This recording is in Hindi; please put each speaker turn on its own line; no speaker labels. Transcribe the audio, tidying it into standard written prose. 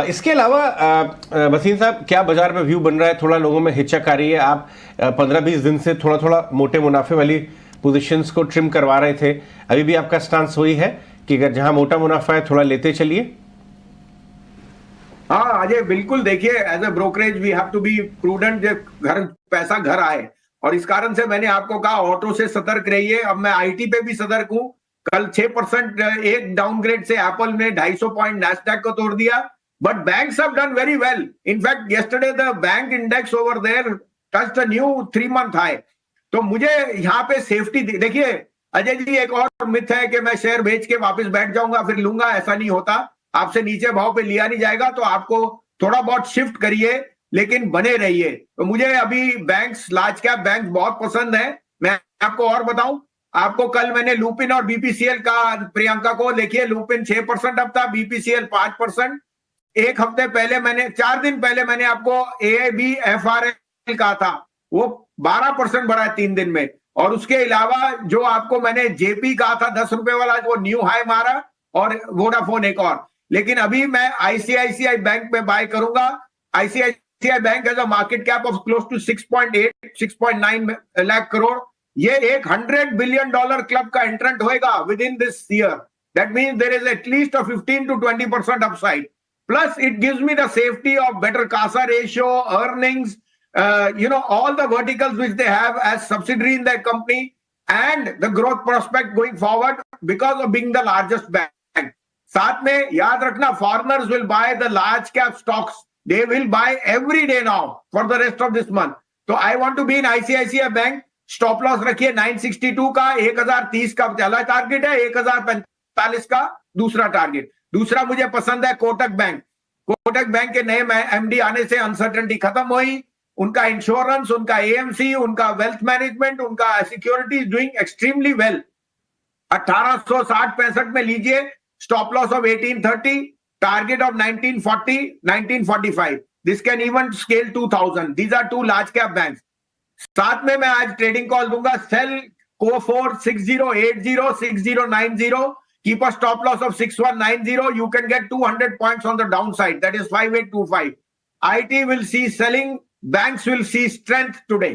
इसके अलावा वसीम साहब, क्या बाजार में व्यू बन रहा है? थोड़ा लोगों में हिचक आ रही है। आप 15-20 दिन से थोड़ा थोड़ा मोटे मुनाफे वाली पोजीशंस को ट्रिम करवा रहे थे, अभी भी आपका स्टांस वही है कि अगर जहां मोटा मुनाफा है थोड़ा लेते चलिए?
हाँ अजय, बिल्कुल। देखिए, as a brokerage we have to be prudent, घर पैसा घर आए, और इस कारण से मैंने आपको कहा ऑटो से सतर्क रहिए। अब मैं आईटी पे भी सतर्क हूं। कल 6% एक डाउनग्रेड से एप्पल ने 250 पॉइंट नैस्डैक को तोड़ दिया, but banks have done very well. In fact yesterday the bank index over there touched a new 3 month high. तो मुझे यहाँ पे सेफ्टी देखिए अजय जी, एक और मिथ है कि मैं शेयर बेच के वापस बैठ जाऊंगा फिर लूंगा। ऐसा नहीं होता। आपसे नीचे भाव पे लिया नहीं जाएगा, तो आपको थोड़ा बहुत शिफ्ट करिए, लेकिन बने रहिए। तो मुझे अभी बैंक्स, लार्ज कैप बैंक बहुत पसंद है। मैं आपको और बताऊं, आपको कल मैंने लुपिन और बीपीसीएल का, प्रियंका को देखिए, लुपिन 6% अप था, बीपीसीएल 5%। एक हफ्ते पहले मैंने, 4 दिन पहले मैंने आपको एबी एफआरएल कहा था, वो 12% बढ़ा है 3 दिन में। और उसके अलावा जो आपको मैंने जेपी कहा था 10 रुपए वाला, वो न्यू हाई मारा, और वोडाफोन एक और। लेकिन अभी मैं आईसीआईसीआई बैंक में बाय करूंगा। ICICI bank has a market cap of close to 6.8 6.9 lakh crore. ये एक $100 बिलियन क्लब का एंट्रेंट होएगा within this year. That means there is at least a 15 to 20% upside. Plus, it gives me the safety of better CASA ratio, earnings, all the verticals which they have as subsidiary in their company, and the growth prospect going forward because of being the largest bank. साथ में याद रखना, foreigners will buy the large cap stocks. They will buy every day now for the rest of this month. तो I want to be in ICICI Bank. Stop loss रखिए 962 का, 1030 का पहला टारगेट है, 1045 का दूसरा टारगेट। दूसरा मुझे पसंद है कोटक बैंक। कोटक बैंक के नए एमडी आने से अनसर्टेनिटी खत्म हुई। उनका इंश्योरेंस, उनका एएमसी, उनका वेल्थ मैनेजमेंट, उनका security is doing extremely well. 1860-65 में लीजिए, stop loss of 1830, target of 1940, 1945। This can even scale 2000। These are two large cap bank. साथ में मैं आज ट्रेडिंग कॉल दूंगा, सेल को4 6080 6090, keep a stop loss of 6190. You can get 200 points on the downside, that is 5825. IT will see selling, banks will see strength today.